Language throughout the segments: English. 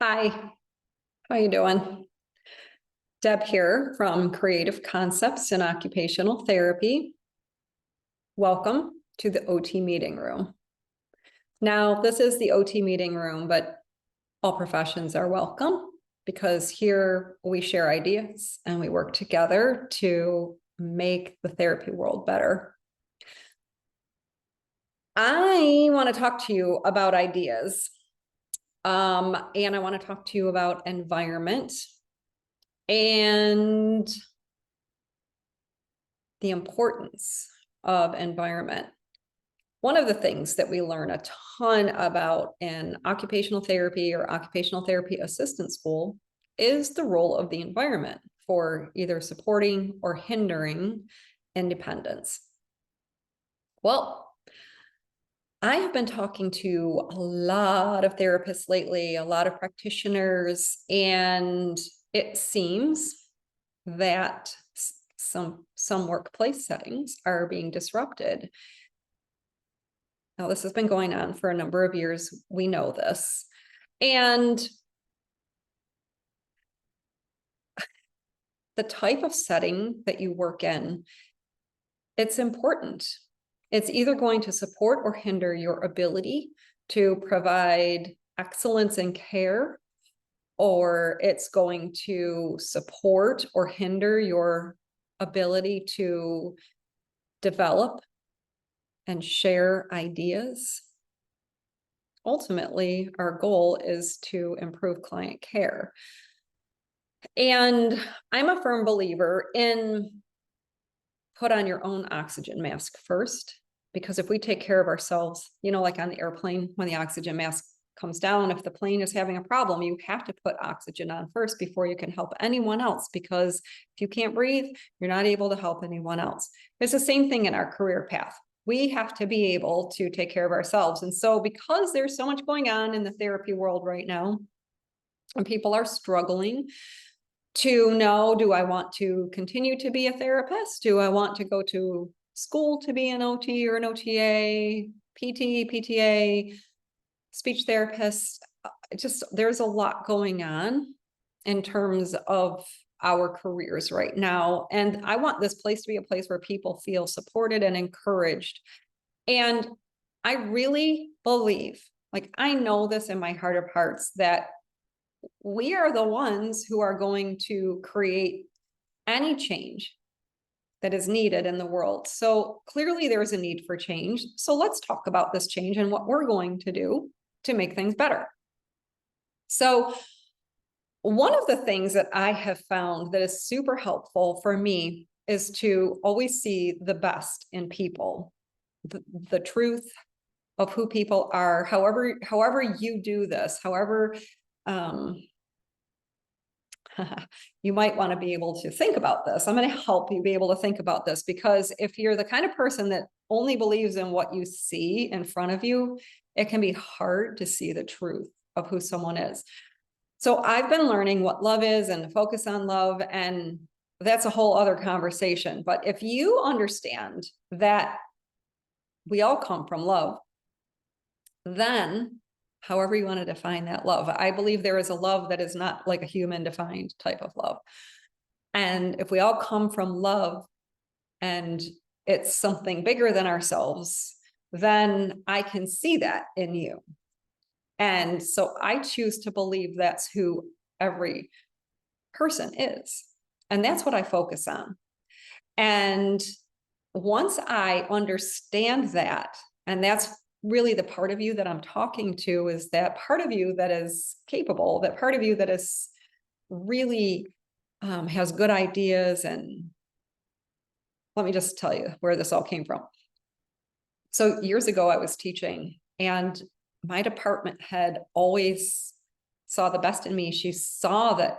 Hi, how you doing? Deb here from Creative Concepts in Occupational Therapy. Welcome to the OT meeting room. Now, this is the OT meeting room, but all professions are welcome because here we share ideas and we work together to make the therapy world better. I want to talk to you about ideas. And I want to talk to you about environment and the importance of environment. One of the things that we learn a ton about in occupational therapy or occupational therapy assistant school is the role of the environment for either supporting or hindering independence. Well, I have been talking to a lot of therapists lately, a lot of practitioners, and it seems that some workplace settings are being disrupted. Now, this has been going on for a number of years. We know this. And the type of setting that you work in, it's important. It's either going to support or hinder your ability to provide excellence in care, or it's going to support or hinder your ability to develop and share ideas. Ultimately, our goal is to improve client care. And I'm a firm believer in put on your own oxygen mask first, because if we take care of ourselves, like on the airplane, when the oxygen mask comes down, if the plane is having a problem, you have to put oxygen on first before you can help anyone else, because if you can't breathe, you're not able to help anyone else. It's the same thing in our career path. We have to be able to take care of ourselves. And so because there's so much going on in the therapy world right now, and people are struggling to know, do I want to continue to be a therapist? Do I want to go to school to be an OT or an OTA, PT, PTA, speech therapist? There's a lot going on in terms of our careers right now. And I want this place to be a place where people feel supported and encouraged. And I really believe, I know this in my heart of hearts, that we are the ones who are going to create any change that is needed in the world. So clearly there is a need for change. So let's talk about this change and what we're going to do to make things better. So one of the things that I have found that is super helpful for me is to always see the best in people, the truth of who people are, however you do this, however, you might want to be able to think about this. I'm going to help you be able to think about this, because if you're the kind of person that only believes in what you see in front of you, it can be hard to see the truth of who someone is. So I've been learning what love is and to focus on love, and that's a whole other conversation. But if you understand that we all come from love, then however you want to define that love, I believe there is a love that is not like a human defined type of love. And if we all come from love and it's something bigger than ourselves, then I can see that in you. And so I choose to believe that's who every person is. And that's what I focus on. And once I understand that, and that's really the part of you that I'm talking to, is that part of you that is capable, that part of you that is really has good ideas. And let me just tell you where this all came from. So years ago, I was teaching, and my department head always saw the best in me. She saw that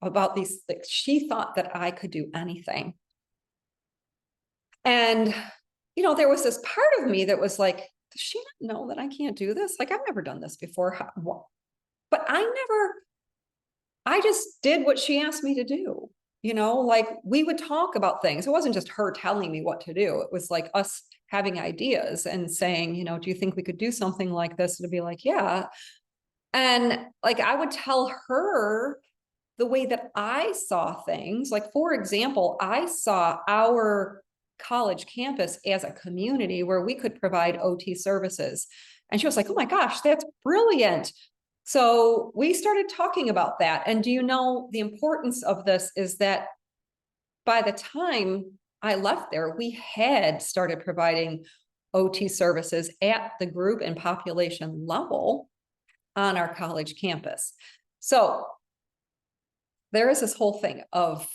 about these things. She thought that I could do anything. And, there was this part of me that was like, does she not know that I can't do this? Like, I've never done this before. But I just did what she asked me to do. We would talk about things. It wasn't just her telling me what to do. It was like us having ideas and saying, do you think we could do something like this? And to be like, yeah. And like, I would tell her the way that I saw things. Like, for example, I saw our college campus as a community where we could provide OT services. And she was like, oh my gosh, that's brilliant. So we started talking about that. And do you know the importance of this is that by the time I left there, we had started providing OT services at the group and population level on our college campus. So there is this whole thing of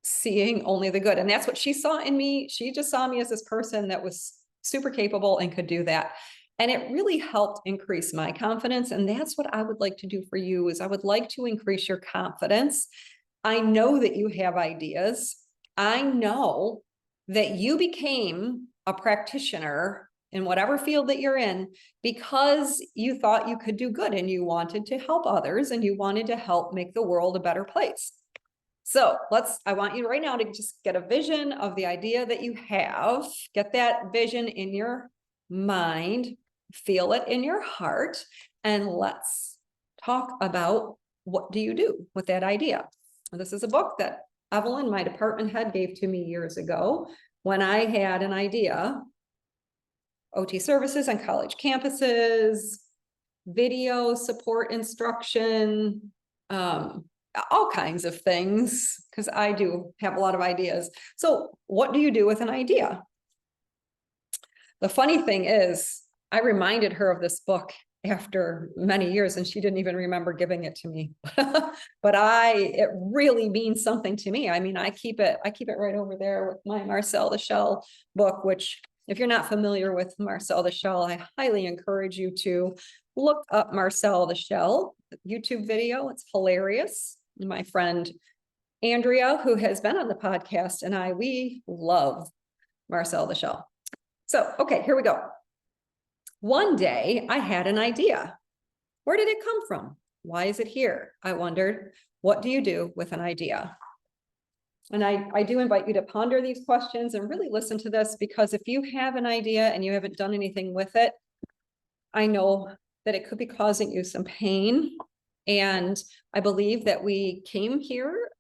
seeing only the good. And that's what she saw in me. She just saw me as this person that was super capable and could do that. And it really helped increase my confidence. And that's what I would like to do for you is I would like to increase your confidence. I know that you have ideas. I know that you became a practitioner in whatever field that you're in because you thought you could do good and you wanted to help others and you wanted to help make the world a better place. So I want you right now to just get a vision of the idea that you have, get that vision in your mind, feel it in your heart, and let's talk about what do you do with that idea. This is a book that Evelyn, my department head, gave to me years ago when I had an idea. OT services on college campuses, video support instruction, all kinds of things, because I do have a lot of ideas. So what do you do with an idea? The funny thing is, I reminded her of this book after many years and she didn't even remember giving it to me. But it really means something to me. I mean, I keep it right over there with my Marcel the Shell book, which if you're not familiar with Marcel the Shell, I highly encourage you to look up Marcel the Shell YouTube video. It's hilarious. My friend Andrea, who has been on the podcast, and we love Marcel the Shell. So, okay, here we go. One day I had an idea. Where did it come from? Why is it here? I wondered, what do you do with an idea? And I do invite you to ponder these questions and really listen to this, because if you have an idea and you haven't done anything with it, I know that it could be causing you some pain. And I believe that we came here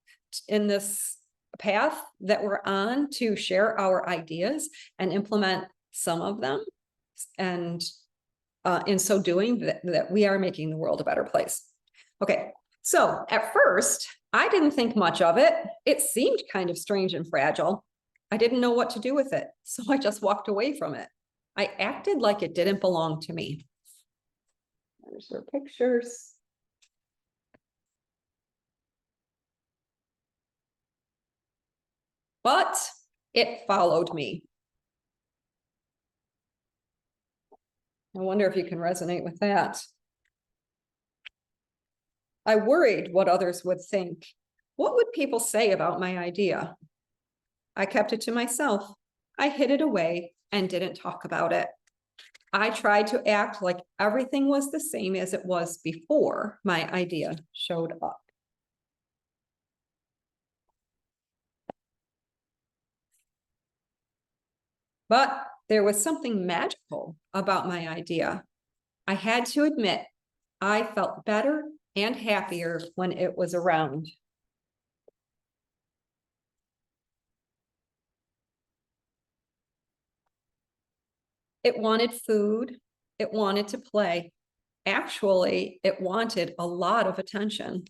in this path that we're on to share our ideas and implement some of them. And in so doing, that we are making the world a better place. Okay, so at first, I didn't think much of it. It seemed kind of strange and fragile. I didn't know what to do with it, so I just walked away from it. I acted like it didn't belong to me. There's her pictures. But it followed me. I wonder if you can resonate with that. I worried what others would think. What would people say about my idea? I kept it to myself. I hid it away and didn't talk about it. I tried to act like everything was the same as it was before my idea showed up. But there was something magical about my idea. I had to admit, I felt better and happier when it was around. It wanted food. It wanted to play. Actually, it wanted a lot of attention.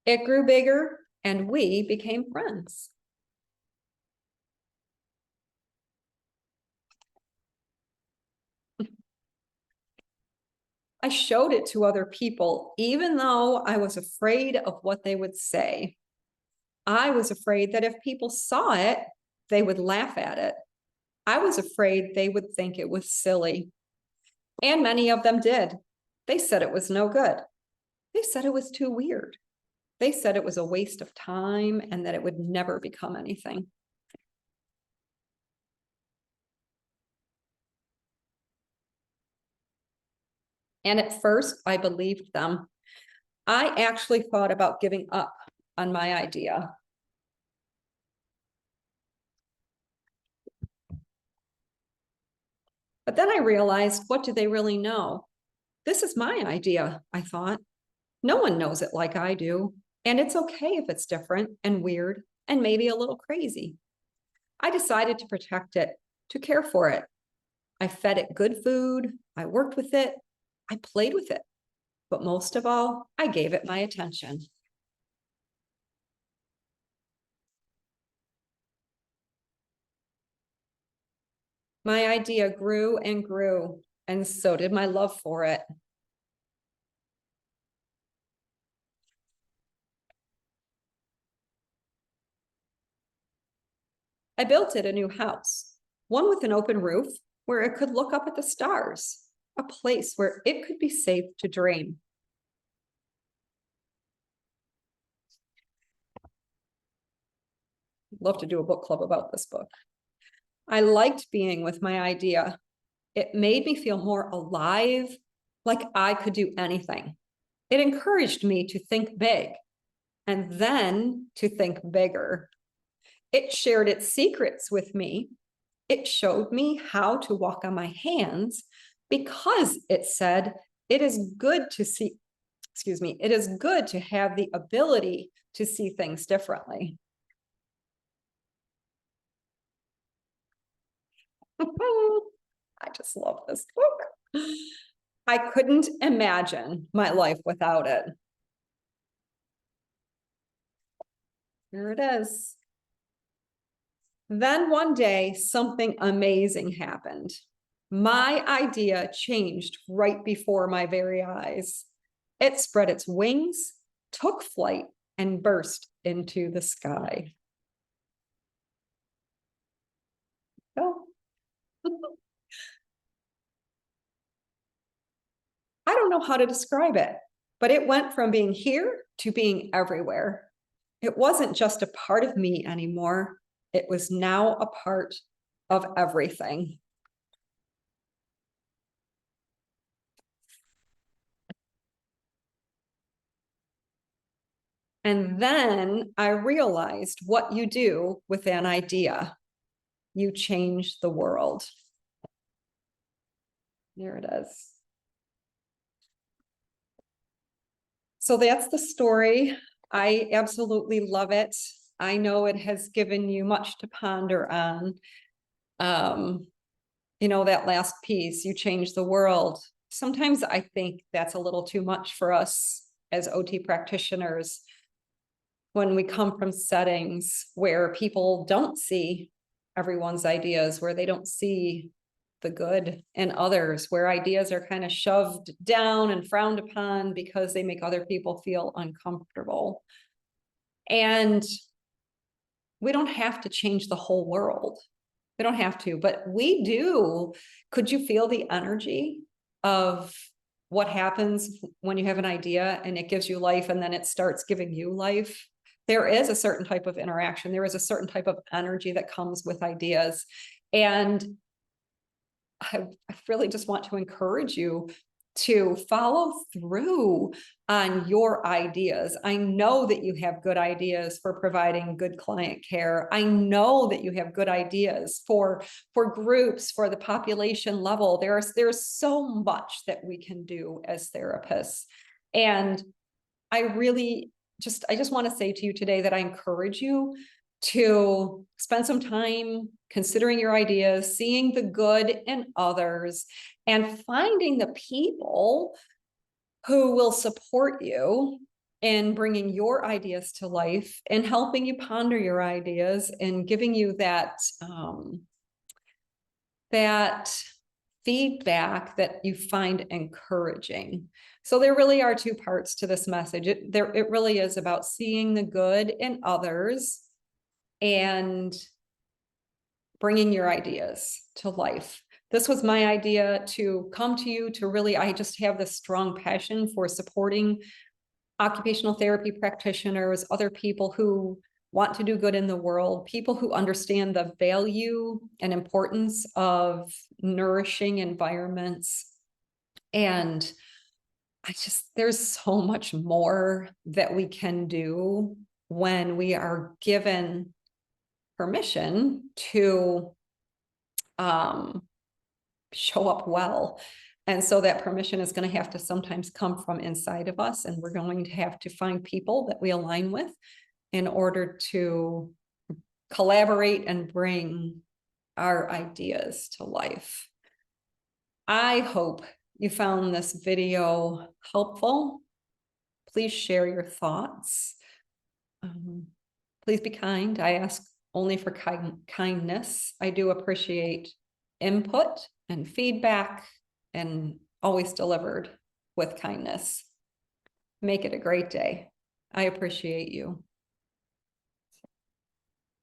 It grew bigger and we became friends. I showed it to other people, even though I was afraid of what they would say. I was afraid that if people saw it, they would laugh at it. I was afraid they would think it was silly. And many of them did. They said it was no good. They said it was too weird. They said it was a waste of time and that it would never become anything. And at first, I believed them. I actually thought about giving up on my idea. But then I realized, what do they really know? This is my idea, I thought. No one knows it like I do. And it's okay if it's different and weird and maybe a little crazy. I decided to protect it, to care for it. I fed it good food. I worked with it. I played with it. But most of all, I gave it my attention. My idea grew and grew, and so did my love for it. I built it a new house, one with an open roof where it could look up at the stars, a place where it could be safe to dream. I'd love to do a book club about this book. I liked being with my idea. It made me feel more alive, like I could do anything. It encouraged me to think big and then to think bigger. It shared its secrets with me. It showed me how to walk on my hands because it said it is good to see, it is good to have the ability to see things differently. I just love this book. I couldn't imagine my life without it. Here it is. Then one day, something amazing happened. My idea changed right before my very eyes. It spread its wings, took flight, and burst into the sky. Oh. I don't know how to describe it, but it went from being here to being everywhere. It wasn't just a part of me anymore. It was now a part of everything. And then I realized what you do with an idea. You change the world. There it is. So that's the story. I absolutely love it. I know it has given you much to ponder on. Um, that last piece, you change the world. Sometimes I think that's a little too much for us as OT practitioners when we come from settings where people don't see everyone's ideas, where they don't see the good in others, where ideas are kind of shoved down and frowned upon because they make other people feel uncomfortable. And we don't have to change the whole world. We don't have to, but we do. Could you feel the energy of what happens when you have an idea and it gives you life and then it starts giving you life? There is a certain type of interaction. There is a certain type of energy that comes with ideas. And I really just want to encourage you to follow through on your ideas. I know that you have good ideas for providing good client care. I know that you have good ideas for groups, for the population level. There's so much that we can do as therapists. And I just want to say to you today that I encourage you to spend some time considering your ideas, seeing the good in others, and finding the people who will support you in bringing your ideas to life and helping you ponder your ideas and giving you that feedback that you find encouraging. So there really are two parts to this message. It really is about seeing the good in others and bringing your ideas to life. This was my idea to come to you to really, I just have this strong passion for supporting occupational therapy practitioners, other people who want to do good in the world, people who understand the value and importance of nourishing environments. And there's so much more that we can do when we are given permission to show up well. And so that permission is going to have to sometimes come from inside of us, and we're going to have to find people that we align with in order to collaborate and bring our ideas to life. I hope you found this video helpful. Please share your thoughts. Please be kind. I ask only for kindness. I do appreciate input and feedback, and always delivered with kindness. Make it a great day. I appreciate you.